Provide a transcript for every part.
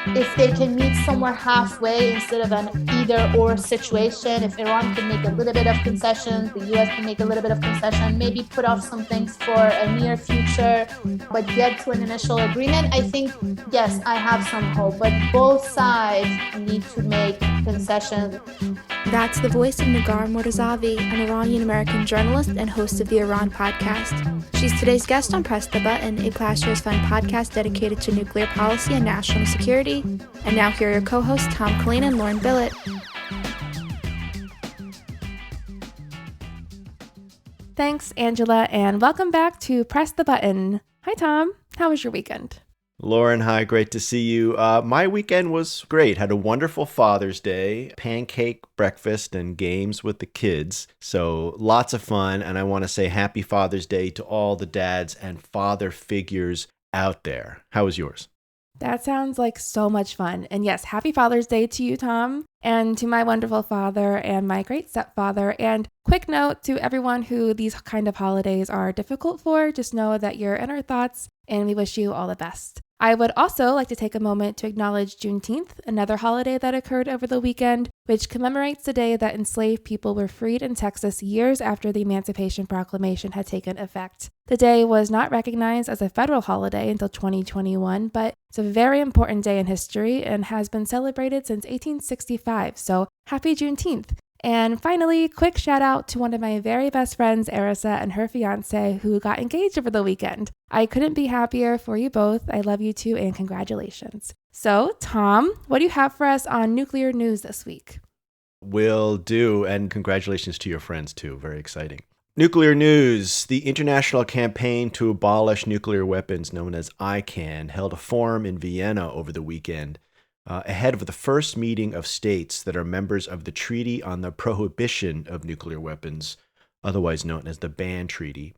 If they can meet somewhere halfway instead of an either-or situation, if Iran can make a little bit of concessions, the U.S. can make a little bit of concession, maybe put off some things for a near future, but get to an initial agreement, I think, yes, I have some hope. But both sides need to make concessions. That's the voice of Negar Mortazavi, an Iranian-American journalist and host of the Iran podcast. She's today's guest on Press the Button, a Plowshares Fund podcast dedicated to nuclear policy and national security. And now here are your co-hosts, Tom Collina and Lauren Billet. Thanks, Angela, and welcome back to Press the Button. Hi, Tom. How was your weekend? Lauren, hi, great to see you. My weekend was great. Had a wonderful Father's Day, pancake breakfast and games with the kids. So lots of fun. And I want to say happy Father's Day to all the dads and father figures out there. How was yours? That sounds like so much fun. And yes, happy Father's Day to you, Tom, and to my wonderful father and my great stepfather. And quick note to everyone who these kind of holidays are difficult for, just know that you're in our thoughts and we wish you all the best. I would also like to take a moment to acknowledge Juneteenth, another holiday that occurred over the weekend, which commemorates the day that enslaved people were freed in Texas years after the Emancipation Proclamation had taken effect. The day was not recognized as a federal holiday until 2021, but it's a very important day in history and has been celebrated since 1865, so happy Juneteenth. And finally, quick shout out to one of my very best friends, Arisa, and her fiance, who got engaged over the weekend. I couldn't be happier for you both. I love you too, and congratulations. So, Tom, what do you have for us on nuclear news this week? Will do, and congratulations to your friends too. Very exciting. Nuclear news. The International Campaign to Abolish Nuclear Weapons, known as ICAN, held a forum in Vienna over the weekend. Ahead of the first meeting of states that are members of the Treaty on the Prohibition of Nuclear Weapons, otherwise known as the Ban Treaty.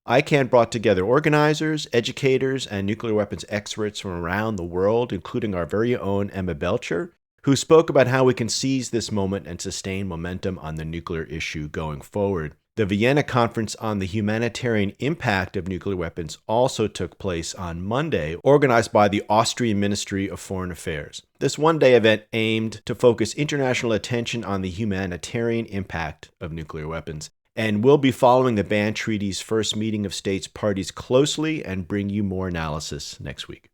ICAN brought together organizers, educators, and nuclear weapons experts from around the world, including our very own Emma Belcher, who spoke about how we can seize this moment and sustain momentum on the nuclear issue going forward. The Vienna Conference on the Humanitarian Impact of Nuclear Weapons also took place on Monday, organized by the Austrian Ministry of Foreign Affairs. This one-day event aimed to focus international attention on the humanitarian impact of nuclear weapons, and we'll be following the Ban Treaty's first meeting of states parties closely and bring you more analysis next week.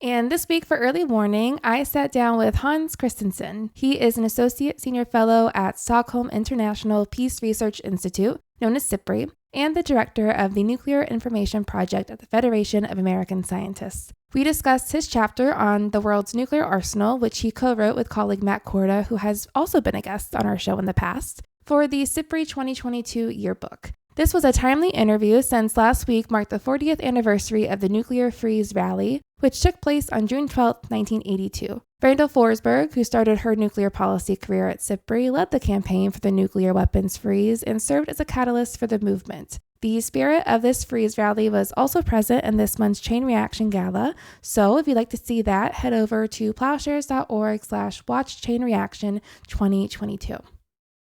And this week for Early Warning, I sat down with Hans Kristensen. He is an Associate Senior Fellow at Stockholm International Peace Research Institute, known as SIPRI, and the Director of the Nuclear Information Project at the Federation of American Scientists. We discussed his chapter on the world's nuclear arsenal, which he co-wrote with colleague Matt Korda, who has also been a guest on our show in the past, for the SIPRI 2022 yearbook. This was a timely interview since last week marked the 40th anniversary of the Nuclear Freeze Rally, which took place on June 12, 1982. Brandel Forsberg, who started her nuclear policy career at SIPRI, led the campaign for the nuclear weapons freeze and served as a catalyst for the movement. The spirit of this freeze rally was also present in this month's Chain Reaction Gala, so if you'd like to see that, head over to plowshares.org/watch Chain Reaction 2022.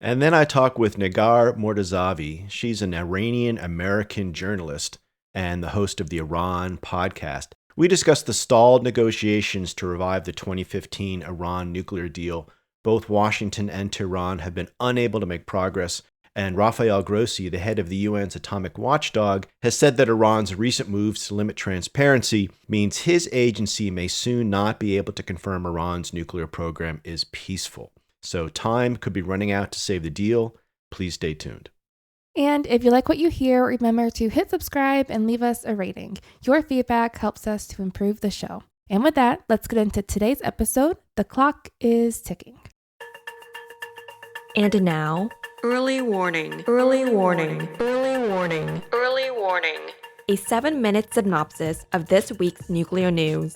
And then I talked with Negar Mortazavi. She's an Iranian-American journalist and the host of the Iran podcast. We discussed the stalled negotiations to revive the 2015 Iran nuclear deal. Both Washington and Tehran have been unable to make progress, and Rafael Grossi, the head of the UN's atomic watchdog, has said that Iran's recent moves to limit transparency means his agency may soon not be able to confirm Iran's nuclear program is peaceful. So time could be running out to save the deal. Please stay tuned. And if you like what you hear, remember to hit subscribe and leave us a rating. Your feedback helps us to improve the show. And with that, let's get into today's episode. The clock is ticking. And now, early warning, early warning, early warning, early warning. A 7-minute synopsis of this week's nuclear news.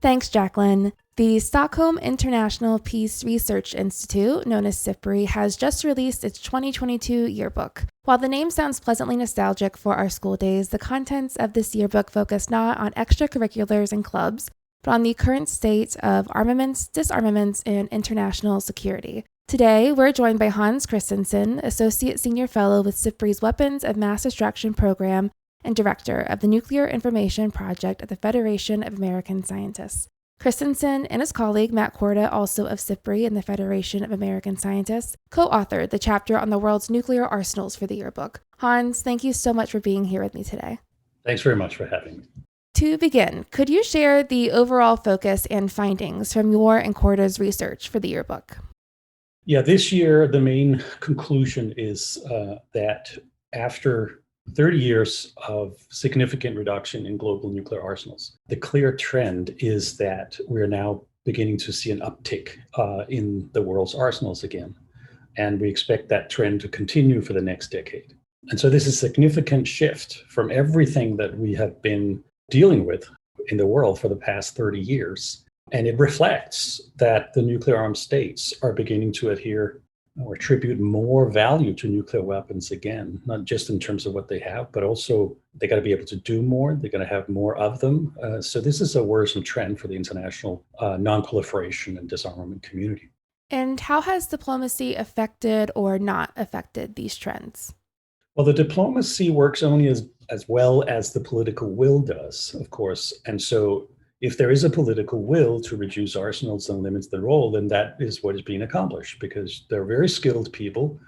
Thanks, Jacqueline. The Stockholm International Peace Research Institute, known as SIPRI, has just released its 2022 yearbook. While the name sounds pleasantly nostalgic for our school days, the contents of this yearbook focus not on extracurriculars and clubs, but on the current state of armaments, disarmaments, and international security. Today, we're joined by Hans Kristensen, Associate Senior Fellow with SIPRI's Weapons of Mass Destruction Program and Director of the Nuclear Information Project at the Federation of American Scientists. Kristensen and his colleague Matt Korda, also of SIPRI and the Federation of American Scientists, co-authored the chapter on the world's nuclear arsenals for the yearbook. Hans, thank you so much for being here with me today. Thanks very much for having me. To begin, could you share the overall focus and findings from your and Korda's research for the yearbook? Yeah, this year, the main conclusion is that after 30 years of significant reduction in global nuclear arsenals, the clear trend is that we're now beginning to see an uptick in the world's arsenals again. And we expect that trend to continue for the next decade. And so this is a significant shift from everything that we have been dealing with in the world for the past 30 years. And it reflects that the nuclear armed states are beginning to adhere or attribute more value to nuclear weapons again, not just in terms of what they have, but also they got to be able to do more. They're going to have more of them. So this is a worrisome trend for the international non-proliferation and disarmament community. And how has diplomacy affected or not affected these trends? Well, the diplomacy works only as well as the political will does, of course. And so if there is a political will to reduce arsenals and limit the role, then that is what is being accomplished, because there are very skilled people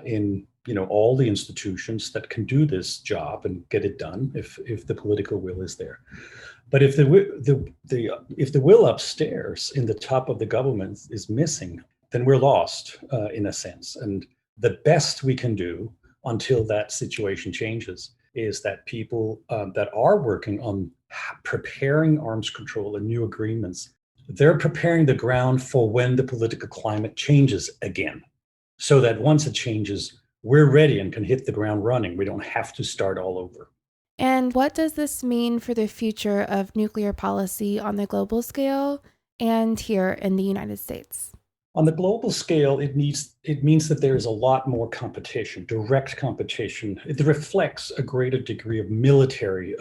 in all the institutions that can do this job and get it done if the political will is there. But if the will upstairs in the top of the government is missing, then we're lost in a sense. And the best we can do until that situation changes is that people that are working on preparing arms control and new agreements, they're preparing the ground for when the political climate changes again, so that once it changes, we're ready and can hit the ground running. We don't have to start all over. And what does this mean for the future of nuclear policy on the global scale and here in the United States? On the global scale, it means that there is a lot more competition, direct competition. It reflects a greater degree of military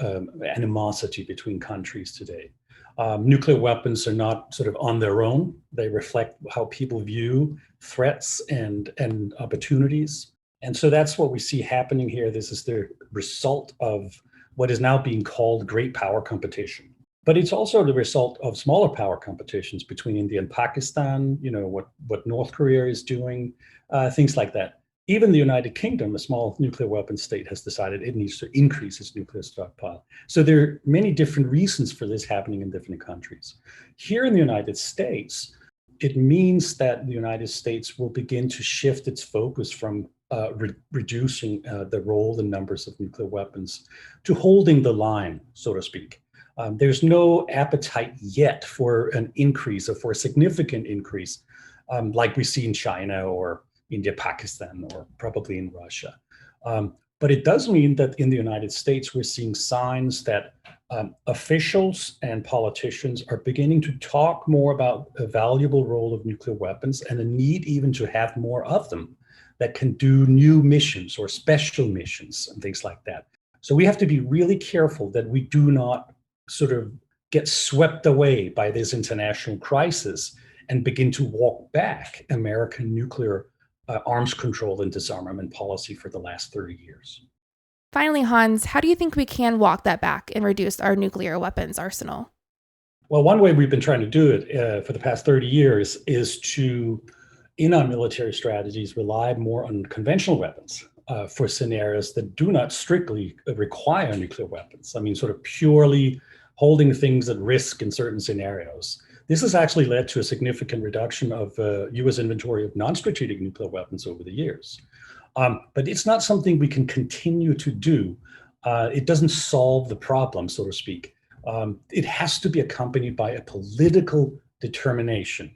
animosity between countries today. Nuclear weapons are not sort of on their own. They reflect how people view threats and opportunities. And so that's what we see happening here. This is the result of what is now being called great power competition. But it's also the result of smaller power competitions between India and Pakistan, what North Korea is doing, things like that. Even the United Kingdom, a small nuclear weapons state, has decided it needs to increase its nuclear stockpile. So there are many different reasons for this happening in different countries. Here in the United States, it means that the United States will begin to shift its focus from reducing the role and numbers of nuclear weapons to holding the line, so to speak. There's no appetite yet for an increase or for a significant increase like we see in China or India, Pakistan, or probably in Russia. But it does mean that in the United States, we're seeing signs that officials and politicians are beginning to talk more about a valuable role of nuclear weapons and a need even to have more of them that can do new missions or special missions and things like that. So we have to be really careful that we do not sort of get swept away by this international crisis and begin to walk back American nuclear arms control and disarmament policy for the last 30 years. Finally, Hans, how do you think we can walk that back and reduce our nuclear weapons arsenal? Well, one way we've been trying to do it for the past 30 years is to, in our military strategies, rely more on conventional weapons for scenarios that do not strictly require nuclear weapons. I mean, sort of purely holding things at risk in certain scenarios. This has actually led to a significant reduction of U.S. inventory of non-strategic nuclear weapons over the years. But it's not something we can continue to do. It doesn't solve the problem, so to speak. It has to be accompanied by a political determination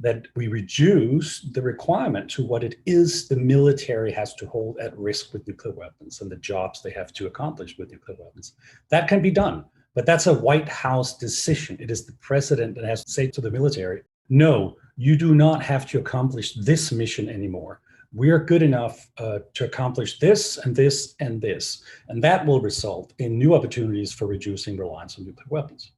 that we reduce the requirement to what it is the military has to hold at risk with nuclear weapons and the jobs they have to accomplish with nuclear weapons. That can be done. But that's a White House decision. It is the president that has to say to the military, no, you do not have to accomplish this mission anymore. We are good enough to accomplish this and this and this. And that will result in new opportunities for reducing reliance on nuclear weapons.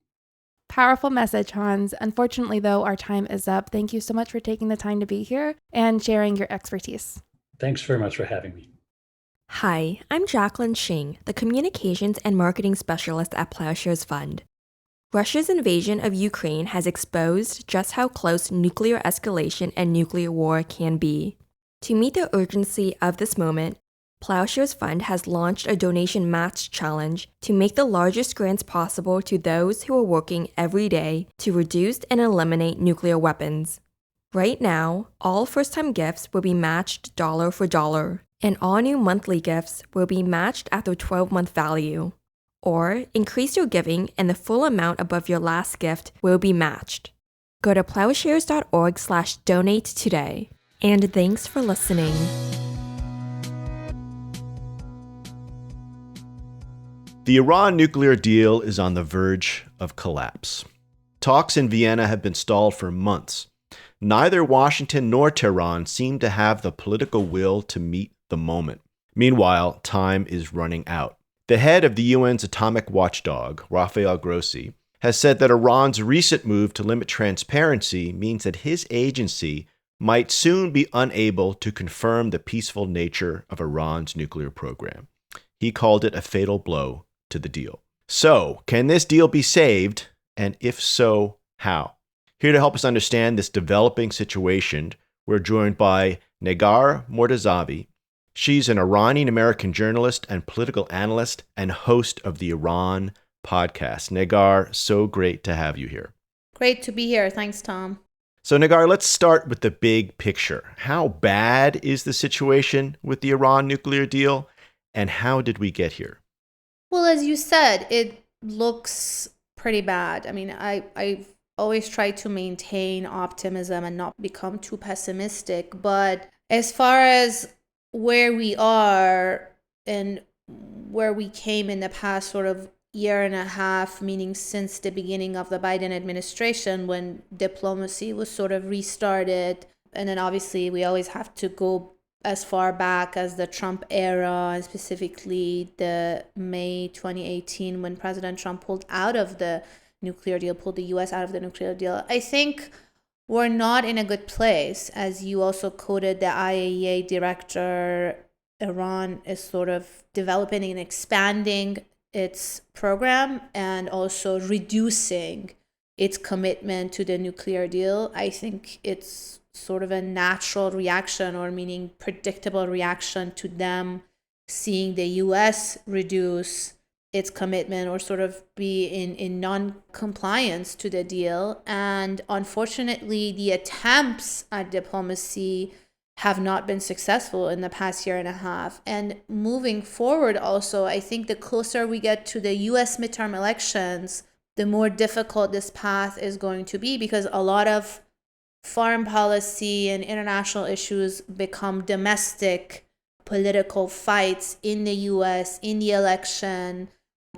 Powerful message, Hans. Unfortunately, though, our time is up. Thank you so much for taking the time to be here and sharing your expertise. Thanks very much for having me. Hi, I'm Jacqueline Shing, the Communications and Marketing Specialist at Plowshares Fund. Russia's invasion of Ukraine has exposed just how close nuclear escalation and nuclear war can be. To meet the urgency of this moment, Plowshares Fund has launched a donation match challenge to make the largest grants possible to those who are working every day to reduce and eliminate nuclear weapons. Right now, all first-time gifts will be matched dollar for dollar, and all new monthly gifts will be matched at their 12-month value. Or increase your giving and the full amount above your last gift will be matched. Go to plowshares.org/donate today. And thanks for listening. The Iran nuclear deal is on the verge of collapse. Talks in Vienna have been stalled for months. Neither Washington nor Tehran seem to have the political will to meet the moment. Meanwhile, time is running out. The head of the UN's atomic watchdog, Rafael Grossi, has said that Iran's recent move to limit transparency means that his agency might soon be unable to confirm the peaceful nature of Iran's nuclear program. He called it a fatal blow to the deal. So, can this deal be saved? And if so, how? Here to help us understand this developing situation, we're joined by Negar Mortazavi. She's an Iranian-American journalist and political analyst and host of the Iran podcast. Negar, so great to have you here. Great to be here. Thanks, Tom. So, Negar, let's start with the big picture. How bad is the situation with the Iran nuclear deal, and how did we get here? Well, as you said, it looks pretty bad. I mean, I've always tried to maintain optimism and not become too pessimistic. But as far as where we are and where we came in the past sort of year and a half, meaning since the beginning of the Biden administration, when diplomacy was sort of restarted, and then obviously we always have to go as far back as the Trump era, and specifically the May 2018 when President Trump pulled out of the nuclear deal, pulled the US out of the nuclear deal. I think we're not in a good place. As you also quoted the IAEA director, Iran is sort of developing and expanding its program and also reducing its commitment to the nuclear deal. I think it's sort of a natural reaction, or meaning predictable reaction, to them seeing the US reduce its commitment or sort of be in non-compliance to the deal. And unfortunately, the attempts at diplomacy have not been successful in the past year and a half. And moving forward also, I think the closer we get to the US midterm elections, the more difficult this path is going to be, because a lot of foreign policy and international issues become domestic political fights in the US, in the election.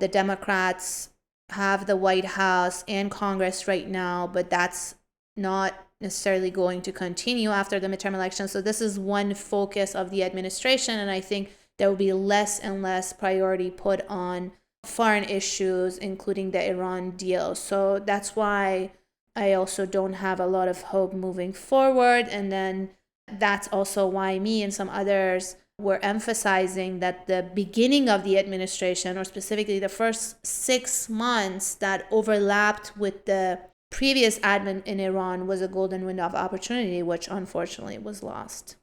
The Democrats have the White House and Congress right now, but that's not necessarily going to continue after the midterm elections. So this is one focus of the administration, and I think there will be less and less priority put on foreign issues, including the Iran deal. So that's why I also don't have a lot of hope moving forward. And then that's also why me and some others were emphasizing that the beginning of the administration, or specifically the first 6 months that overlapped with the previous admin in Iran, was a golden window of opportunity, which unfortunately was lost.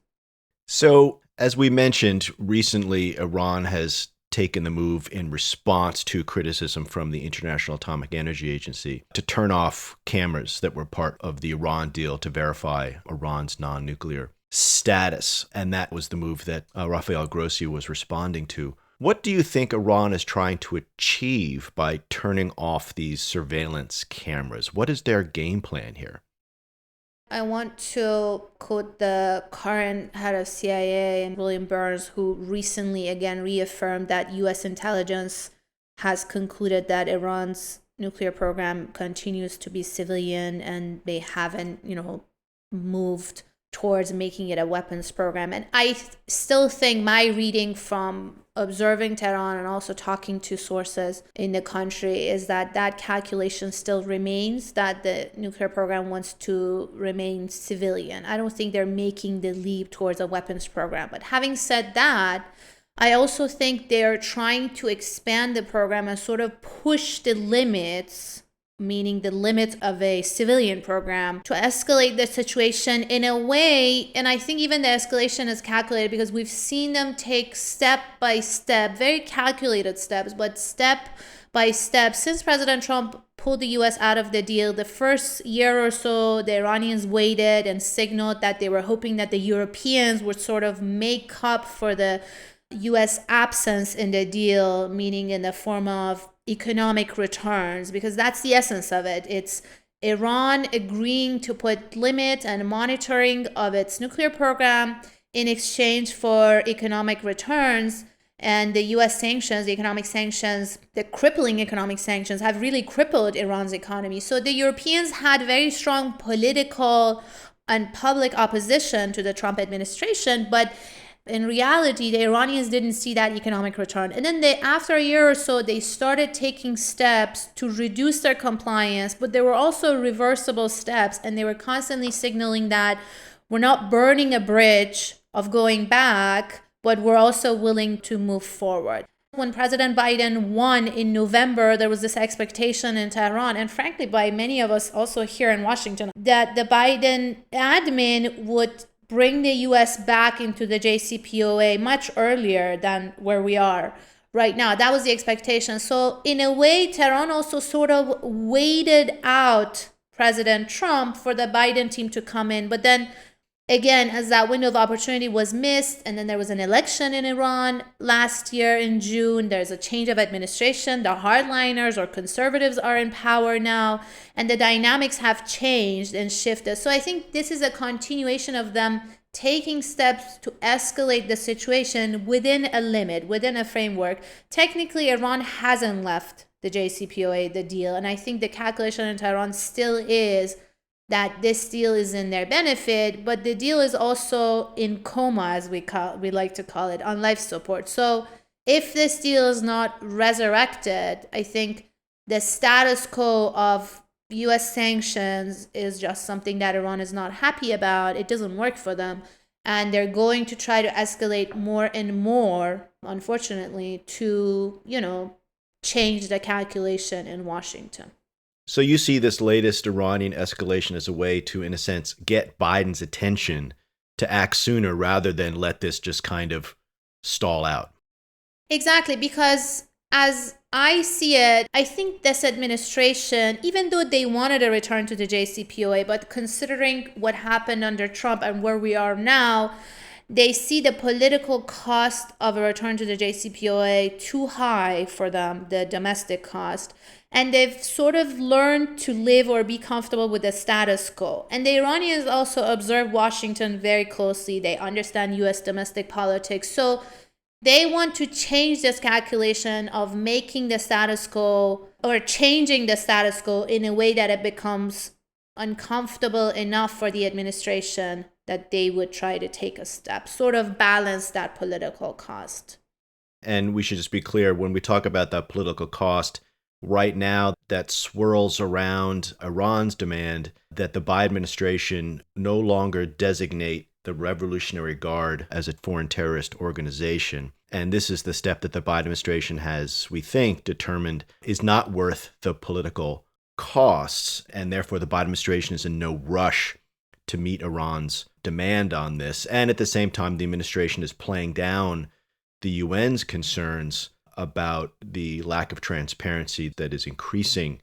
So, as we mentioned, recently Iran has taken the move in response to criticism from the International Atomic Energy Agency to turn off cameras that were part of the Iran deal to verify Iran's non-nuclear status. And that was the move that Rafael Grossi was responding to. What do you think Iran is trying to achieve by turning off these surveillance cameras? What is their game plan here? I want to quote the current head of CIA, and William Burns, who recently again reaffirmed that U.S. intelligence has concluded that Iran's nuclear program continues to be civilian and they haven't, moved towards making it a weapons program. And I still think my reading from observing Tehran and also talking to sources in the country is that that calculation still remains, that the nuclear program wants to remain civilian. I don't think they're making the leap towards a weapons program. But having said that, I also think they're trying to expand the program and sort of push the limits, meaning the limits of a civilian program, to escalate the situation in a way. And I think even the escalation is calculated because we've seen them take step by step, very calculated steps, but step by step. Since President Trump pulled the US out of the deal, the first year or so, the Iranians waited and signaled that they were hoping that the Europeans would sort of make up for the US absence in the deal, meaning in the form of economic returns, because that's the essence of it. It's Iran agreeing to put limits and monitoring of its nuclear program in exchange for economic returns. And the US sanctions, the economic sanctions, the crippling economic sanctions have really crippled Iran's economy. So the Europeans had very strong political and public opposition to the Trump administration, but in reality, the Iranians didn't see that economic return. And then after a year or so, they started taking steps to reduce their compliance, but there were also reversible steps. And they were constantly signaling that we're not burning a bridge of going back, but we're also willing to move forward. When President Biden won in November, there was this expectation in Tehran, and frankly, by many of us also here in Washington, that the Biden admin would bring the US back into the JCPOA much earlier than where we are right now. That was the expectation. So in a way, Tehran also sort of waited out President Trump for the Biden team to come in. But then again, as that window of opportunity was missed, and then there was an election in Iran last year in June, there's a change of administration, the hardliners or conservatives are in power now, and the dynamics have changed and shifted. So I think this is a continuation of them taking steps to escalate the situation within a limit, within a framework. Technically, Iran hasn't left the JCPOA, the deal, and I think the calculation in Tehran still is that this deal is in their benefit, but the deal is also in coma, as we like to call it, on life support. So if this deal is not resurrected, I think the status quo of US sanctions is just something that Iran is not happy about. It doesn't work for them. And they're going to try to escalate more and more, unfortunately, to, change the calculation in Washington. So you see this latest Iranian escalation as a way to, in a sense, get Biden's attention to act sooner rather than let this just kind of stall out. Exactly, because as I see it, I think this administration, even though they wanted a return to the JCPOA, but considering what happened under Trump and where we are now, they see the political cost of a return to the JCPOA too high for them, the domestic cost. And they've sort of learned to live or be comfortable with the status quo. And the Iranians also observe Washington very closely. They understand US domestic politics. So they want to change this calculation of making the status quo or changing the status quo in a way that it becomes uncomfortable enough for the administration that they would try to take a step, sort of balance that political cost. And we should just be clear, when we talk about that political cost, right now that swirls around Iran's demand that the Biden administration no longer designate the Revolutionary Guard as a foreign terrorist organization. And this is the step that the Biden administration has, we think, determined is not worth the political costs. And therefore, the Biden administration is in no rush to meet Iran's demand on this. And at the same time, the administration is playing down the UN's concerns about the lack of transparency that is increasing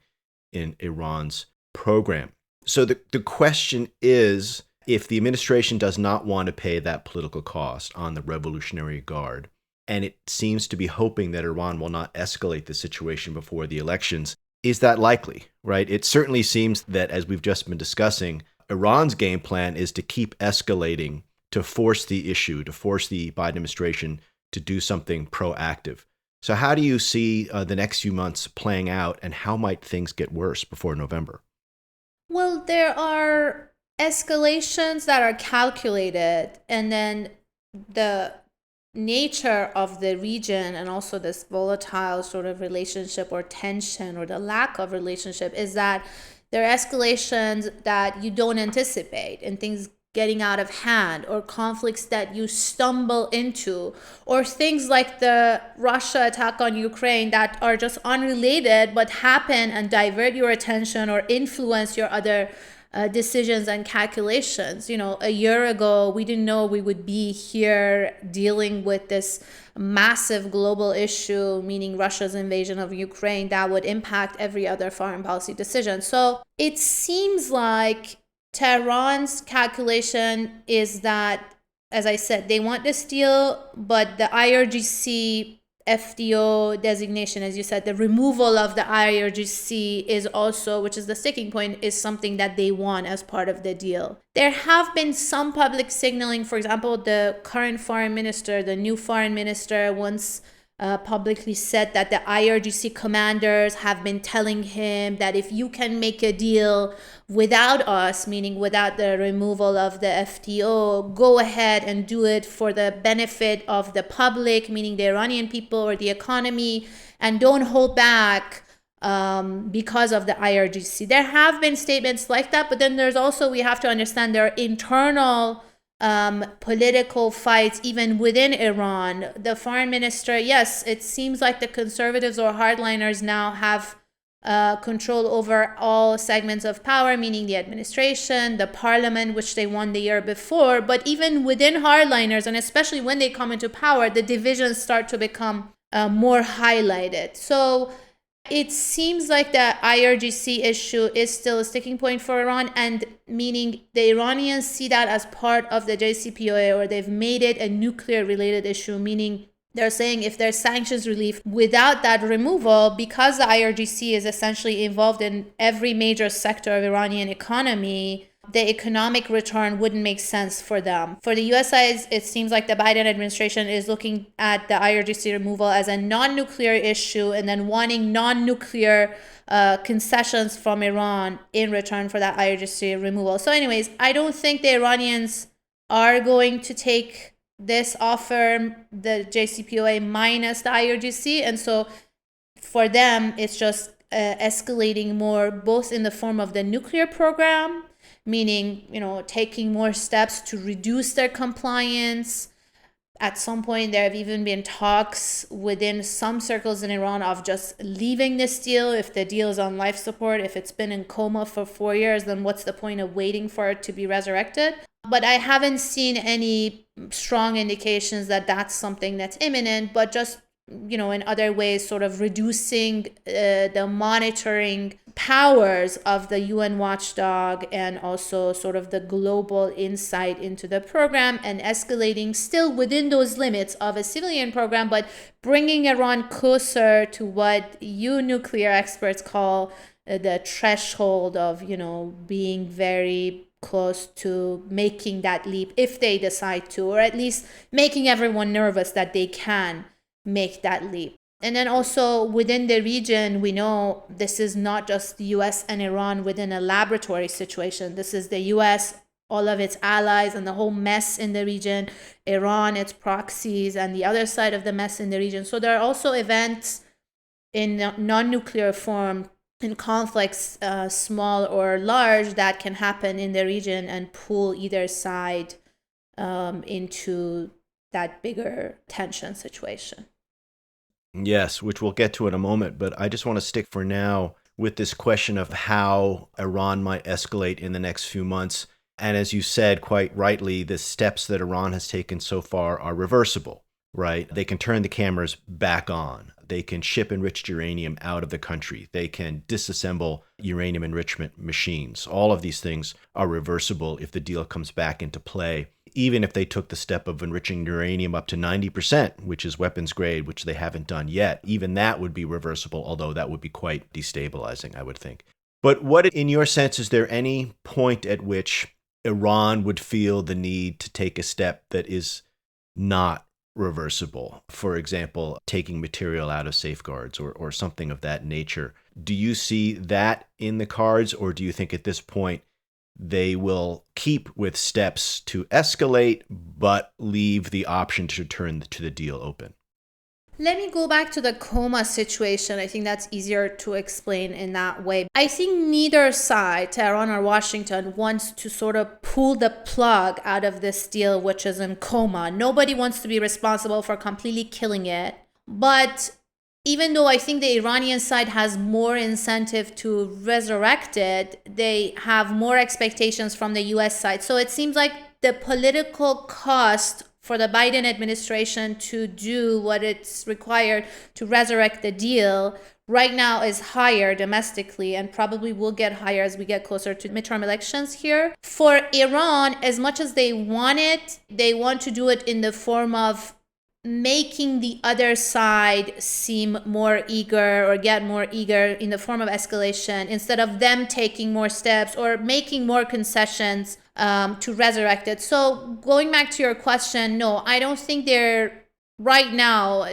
in Iran's program. So the question is, if the administration does not want to pay that political cost on the Revolutionary Guard, and it seems to be hoping that Iran will not escalate the situation before the elections, is that likely, right? It certainly seems that, as we've just been discussing, Iran's game plan is to keep escalating, to force the issue, to force the Biden administration to do something proactive. So how do you see the next few months playing out, and how might things get worse before November? Well, there are escalations that are calculated, and then the nature of the region and also this volatile sort of relationship or tension or the lack of relationship is that there are escalations that you don't anticipate and things getting out of hand, or conflicts that you stumble into, or things like the Russia attack on Ukraine that are just unrelated but happen and divert your attention or influence your other decisions and calculations. A year ago, we didn't know we would be here dealing with this massive global issue, meaning Russia's invasion of Ukraine, that would impact every other foreign policy decision. So it seems like Tehran's calculation is that, as I said, they want this deal, but the IRGC FDO designation, as you said, the removal of the IRGC is also, which is the sticking point, is something that they want as part of the deal. There have been some public signaling. For example, the current foreign minister, the new foreign minister, once publicly said that the IRGC commanders have been telling him that if you can make a deal without us, meaning without the removal of the FTO, go ahead and do it for the benefit of the public, meaning the Iranian people or the economy, and don't hold back because of the IRGC. There have been statements like that, but then there's also, we have to understand, there are internal political fights even within Iran. The foreign minister, yes, it seems like the conservatives or hardliners now have control over all segments of power, meaning the administration, the parliament, which they won the year before. But even within hardliners, and especially when they come into power, the divisions start to become more highlighted. So it seems like the IRGC issue is still a sticking point for Iran, and meaning the Iranians see that as part of the JCPOA, or they've made it a nuclear-related issue, meaning they're saying if there's sanctions relief without that removal, because the IRGC is essentially involved in every major sector of Iranian economy, the economic return wouldn't make sense for them. For the US side, it seems like the Biden administration is looking at the IRGC removal as a non-nuclear issue and then wanting non-nuclear concessions from Iran in return for that IRGC removal. So anyways, I don't think the Iranians are going to take this offer, the JCPOA minus the IRGC. And so for them, it's just escalating more, both in the form of the nuclear program, meaning, taking more steps to reduce their compliance. At some point, there have even been talks within some circles in Iran of just leaving this deal. If the deal is on life support, if it's been in coma for 4 years, then what's the point of waiting for it to be resurrected? But I haven't seen any strong indications that that's something that's imminent, but just, in other ways, sort of reducing the monitoring powers of the UN watchdog and also sort of the global insight into the program, and escalating still within those limits of a civilian program, but bringing Iran closer to what you nuclear experts call the threshold of, being very close to making that leap if they decide to, or at least making everyone nervous that they can make that leap. And then also within the region, we know this is not just the US and Iran within a laboratory situation. This is the US, all of its allies, and the whole mess in the region, Iran, its proxies, and the other side of the mess in the region. So there are also events in non-nuclear form, in conflicts, small or large, that can happen in the region and pull either side into that bigger tension situation. Yes, which we'll get to in a moment, but I just want to stick for now with this question of how Iran might escalate in the next few months. And as you said quite rightly, the steps that Iran has taken so far are reversible, right? They can turn the cameras back on. They can ship enriched uranium out of the country. They can disassemble uranium enrichment machines. All of these things are reversible if the deal comes back into play. Even if they took the step of enriching uranium up to 90%, which is weapons grade, which they haven't done yet, even that would be reversible, although that would be quite destabilizing, I would think. But what, in your sense, is there any point at which Iran would feel the need to take a step that is not reversible? For example, taking material out of safeguards or something of that nature. Do you see that in the cards, or do you think at this point they will keep with steps to escalate, but leave the option to return to the deal open. Let me go back to the coma situation. I think that's easier to explain in that way. I think neither side, Tehran or Washington, wants to sort of pull the plug out of this deal, which is in coma. Nobody wants to be responsible for completely killing it. But even though I think the Iranian side has more incentive to resurrect it, they have more expectations from the US side. So it seems like the political cost for the Biden administration to do what it's required to resurrect the deal right now is higher domestically, and probably will get higher as we get closer to midterm elections here. For Iran, as much as they want it, they want to do it in the form of making the other side seem more eager or get more eager in the form of escalation, instead of them taking more steps or making more concessions to resurrect it. So going back to your question, no, I don't think they're right now,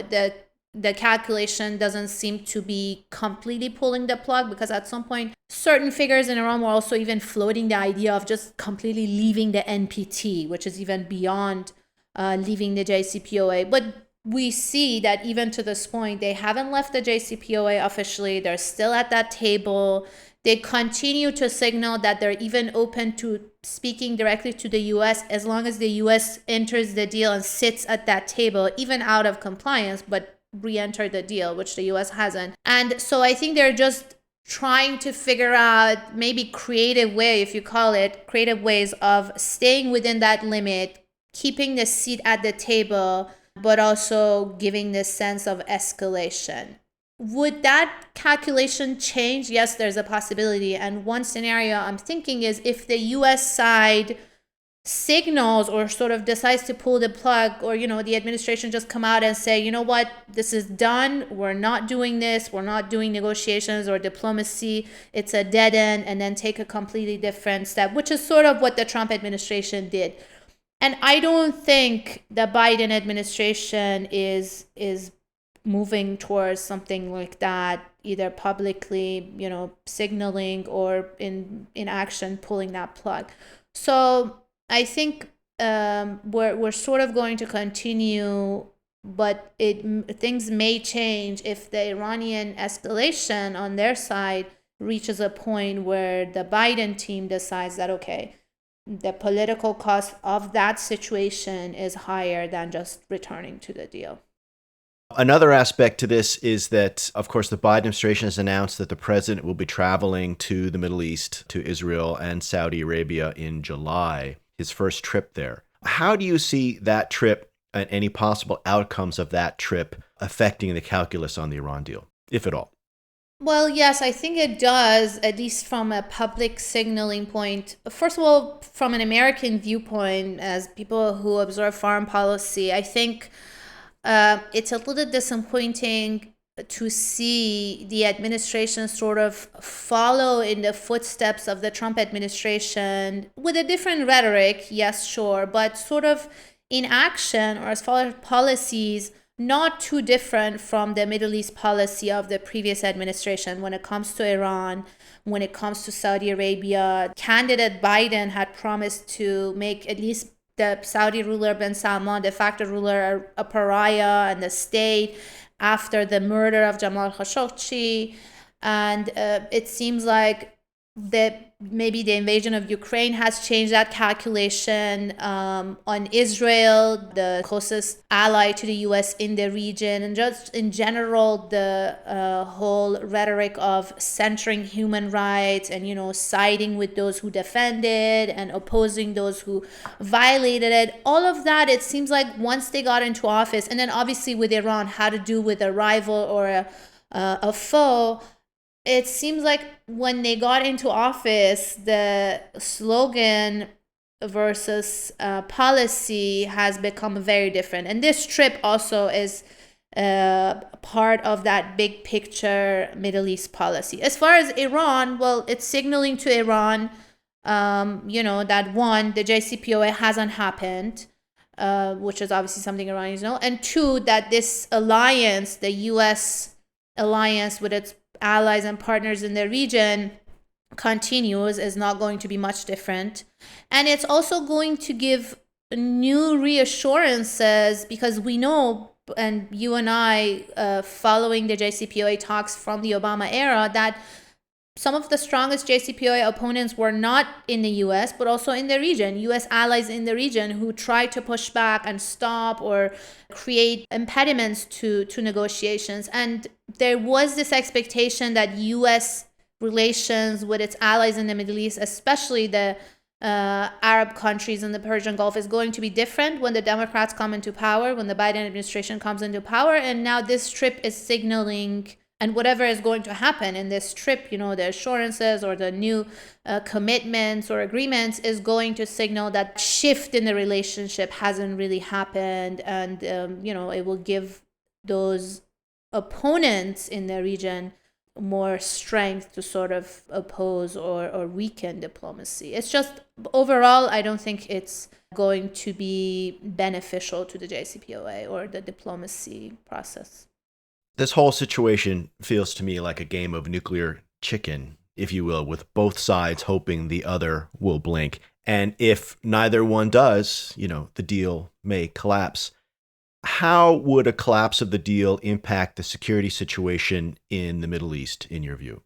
the calculation doesn't seem to be completely pulling the plug, because at some point certain figures in Iran were also even floating the idea of just completely leaving the NPT, which is even beyond leaving the JCPOA. But we see that even to this point, they haven't left the JCPOA officially. They're still at that table. They continue to signal that they're even open to speaking directly to the US as long as the US enters the deal and sits at that table, even out of compliance, but re-enter the deal, which the US hasn't. And so I think they're just trying to figure out maybe creative way, if you call it, creative ways of staying within that limit, keeping the seat at the table, but also giving this sense of escalation. Would that calculation change? Yes, there's a possibility. And one scenario I'm thinking is if the US side signals or sort of decides to pull the plug, or, the administration just come out and say, you know what, this is done. We're not doing this. We're not doing negotiations or diplomacy. It's a dead end, and then take a completely different step, which is sort of what the Trump administration did. And I don't think the Biden administration is moving towards something like that, either publicly, signaling, or in action pulling that plug. So I think we're sort of going to continue, but things may change if the Iranian escalation on their side reaches a point where the Biden team decides that, okay, the political cost of that situation is higher than just returning to the deal. Another aspect to this is that, of course, the Biden administration has announced that the president will be traveling to the Middle East, to Israel and Saudi Arabia in July, his first trip there. How do you see that trip and any possible outcomes of that trip affecting the calculus on the Iran deal, if at all? Well, yes, I think it does, at least from a public signaling point. First of all, from an American viewpoint, as people who observe foreign policy, I think it's a little disappointing to see the administration sort of follow in the footsteps of the Trump administration with a different rhetoric, yes, sure, but sort of in action, or as far as policies, not too different from the Middle East policy of the previous administration when it comes to Iran, when it comes to Saudi Arabia. Candidate Biden had promised to make at least the Saudi ruler bin Salman, de facto ruler, a pariah in the state after the murder of Jamal Khashoggi. And it seems like that maybe the invasion of Ukraine has changed that calculation. On Israel, the closest ally to the US in the region, and just in general, the whole rhetoric of centering human rights and, siding with those who defended and opposing those who violated it. All of that, it seems like once they got into office, and then obviously with Iran, how to do with a rival or a foe, it seems like when they got into office, the slogan versus policy has become very different. And this trip also is part of that big picture Middle East policy. As far as Iran, well, it's signaling to Iran, that one, the JCPOA hasn't happened, which is obviously something Iranians know. And two, that this alliance, the US alliance with its allies and partners in the region, continues is not going to be much different. And it's also going to give new reassurances, because we know, and you and I, following the JCPOA talks from the Obama era, that some of the strongest JCPOA opponents were not in the US, but also in the region, US allies in the region who tried to push back and stop or create impediments to negotiations. And there was this expectation that US relations with its allies in the Middle East, especially the Arab countries in the Persian Gulf, is going to be different when the Democrats come into power, when the Biden administration comes into power. And now this trip is signaling, and whatever is going to happen in this trip, the assurances or the new commitments or agreements, is going to signal that shift in the relationship hasn't really happened. And, it will give those opponents in the region more strength to sort of oppose or weaken diplomacy. It's just, overall, I don't think it's going to be beneficial to the JCPOA or the diplomacy process. This whole situation feels to me like a game of nuclear chicken, if you will, with both sides hoping the other will blink. And if neither one does, the deal may collapse. How would a collapse of the deal impact the security situation in the Middle East, in your view?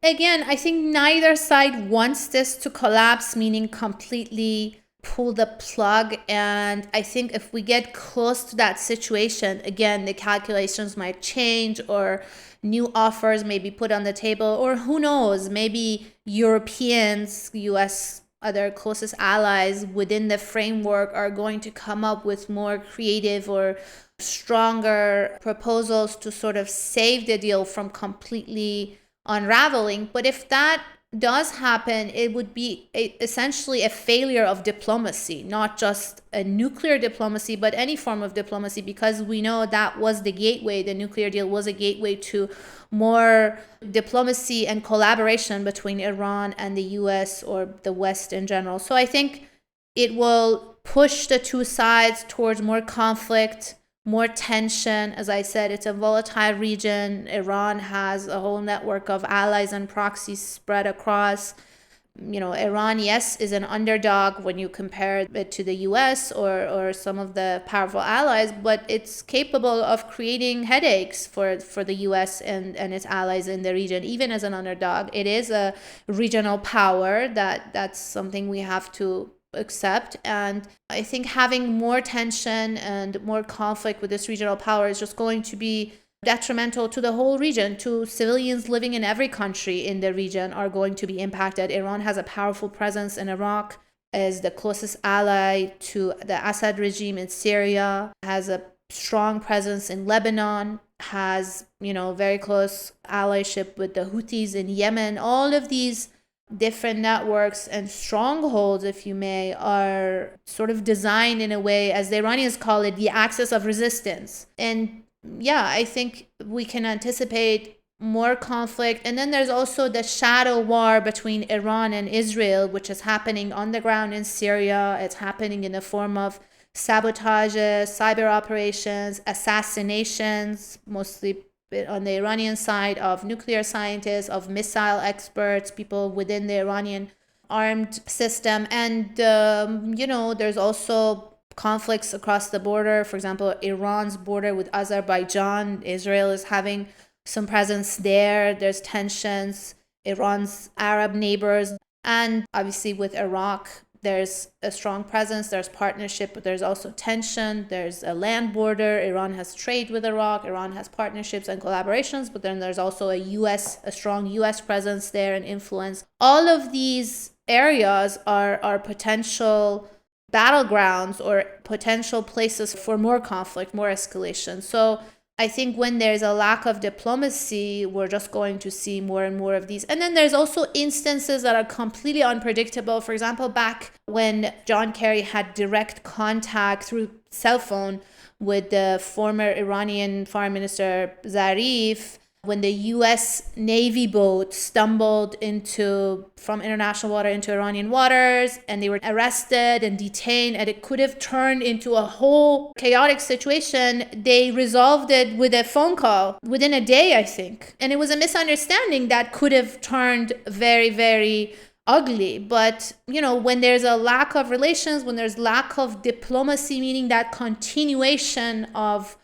Again, I think neither side wants this to collapse, meaning completely pull the plug. And I think if we get close to that situation, again, the calculations might change, or new offers may be put on the table, or who knows, maybe Europeans, US, other closest allies within the framework are going to come up with more creative or stronger proposals to sort of save the deal from completely unraveling. But if that does happen, it would be essentially a failure of diplomacy, not just a nuclear diplomacy, but any form of diplomacy, because we know that was the gateway. The nuclear deal was a gateway to more diplomacy and collaboration between Iran and the US or the West in general. So I think it will push the two sides towards more conflict, more tension. As I said, it's a volatile region. Iran has a whole network of allies and proxies spread across. Iran, yes, is an underdog when you compare it to the US or some of the powerful allies, but it's capable of creating headaches for the US and its allies in the region, even as an underdog. It is a regional power. That's something we have to accept. And I think having more tension and more conflict with this regional power is just going to be detrimental to the whole region. To civilians living in every country in the region are going to be impacted. Iran has a powerful presence in Iraq, is the closest ally to the Assad regime in Syria, has a strong presence in Lebanon, has, very close allyship with the Houthis in Yemen. All of these different networks and strongholds, if you may, are sort of designed in a way, as the Iranians call it, the axis of resistance. And yeah, I think we can anticipate more conflict. And then there's also the shadow war between Iran and Israel, which is happening on the ground in Syria. It's happening in the form of sabotages, cyber operations, assassinations, mostly on the Iranian side, of nuclear scientists, of missile experts, people within the Iranian armed system. And, there's also conflicts across the border. For example, Iran's border with Azerbaijan, Israel is having some presence there. There's tensions. Iran's Arab neighbors. And obviously with Iraq, there's a strong presence, there's partnership, but there's also tension. There's a land border. Iran has trade with Iraq. Iran has partnerships and collaborations, but then there's also a strong US presence there and influence. All of these areas are potential battlegrounds or potential places for more conflict, more escalation. So I think when there's a lack of diplomacy, we're just going to see more and more of these. And then there's also instances that are completely unpredictable. For example, back when John Kerry had direct contact through cell phone with the former Iranian Foreign Minister Zarif, when the US Navy boat stumbled from international water into Iranian waters, and they were arrested and detained, and it could have turned into a whole chaotic situation. They resolved it with a phone call within a day, I think. And it was a misunderstanding that could have turned very, very ugly. But, when there's a lack of relations, when there's lack of diplomacy, meaning that continuation of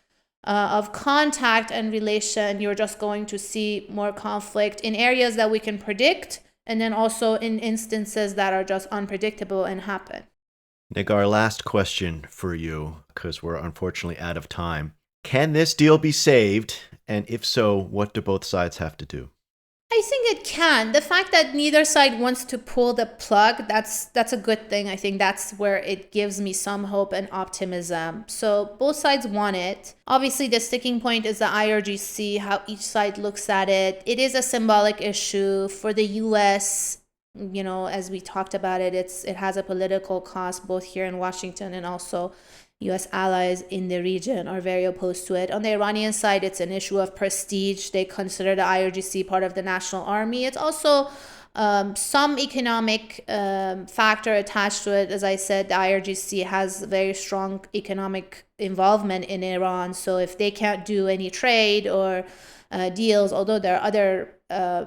contact and relation, you're just going to see more conflict in areas that we can predict, and then also in instances that are just unpredictable and happen. Negar, last question for you, because we're unfortunately out of time. Can this deal be saved? And if so, what do both sides have to do? I think it can. The fact that neither side wants to pull the plug, that's a good thing. I think that's where it gives me some hope and optimism. So both sides want it. Obviously, the sticking point is the IRGC, how each side looks at it. It is a symbolic issue for the U.S. As we talked about it, it has a political cost both here in Washington, and also U.S. allies in the region are very opposed to it. On the Iranian side, it's an issue of prestige. They consider the IRGC part of the national army. It's also some economic factor attached to it. As I said, the IRGC has very strong economic involvement in Iran. So if they can't do any trade or deals, although there are other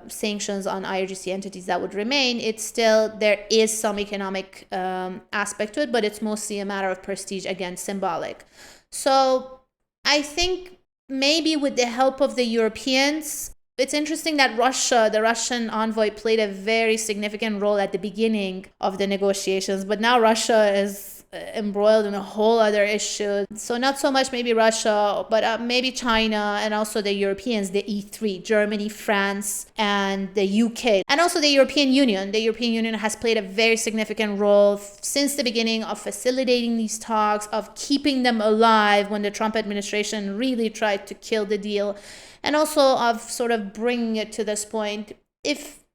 sanctions on IRGC entities that would remain, there is some economic aspect to it, but it's mostly a matter of prestige, again, symbolic. So I think maybe with the help of the Europeans, it's interesting that the Russian envoy, played a very significant role at the beginning of the negotiations, but now Russia is embroiled in a whole other issue. So not so much maybe Russia, but maybe China, and also the Europeans, the E3, Germany, France, and the UK, and also the European Union. The European Union has played a very significant role since the beginning of facilitating these talks, of keeping them alive when the Trump administration really tried to kill the deal, and also of sort of bringing it to this point.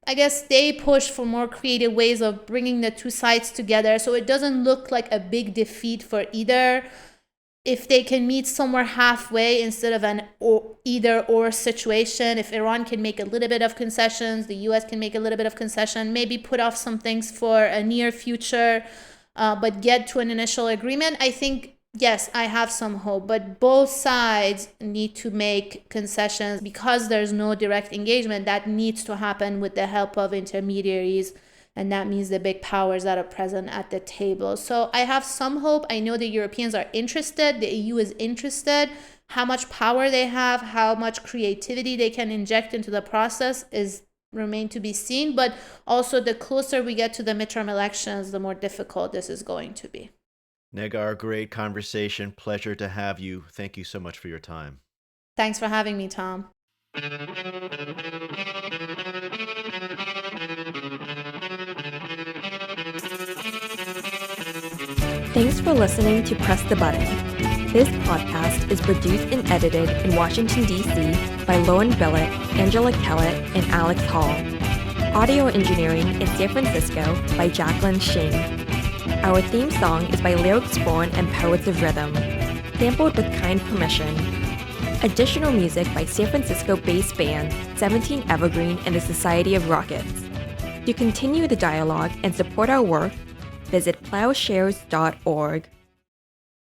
I guess they push for more creative ways of bringing the two sides together so it doesn't look like a big defeat for either. If they can meet somewhere halfway instead of an either-or situation, if Iran can make a little bit of concessions, the U.S. can make a little bit of concession, maybe put off some things for a near future, but get to an initial agreement, I think, yes, I have some hope, but both sides need to make concessions because there's no direct engagement. That needs to happen with the help of intermediaries, and that means the big powers that are present at the table. So I have some hope. I know the Europeans are interested. The EU is interested. How much power they have, how much creativity they can inject into the process remain to be seen. But also, the closer we get to the midterm elections, the more difficult this is going to be. Negar, great conversation. Pleasure to have you. Thank you so much for your time. Thanks for having me, Tom. Thanks for listening to Press the Button. This podcast is produced and edited in Washington, D.C. by Loan Billet, Angela Kellett, and Alex Hall. Audio engineering in San Francisco by Jacqueline Shing. Our theme song is by Lyrics Born and Poets of Rhythm, sampled with kind permission. Additional music by San Francisco-based band 17 Evergreen and the Society of Rockets. To continue the dialogue and support our work, visit plowshares.org.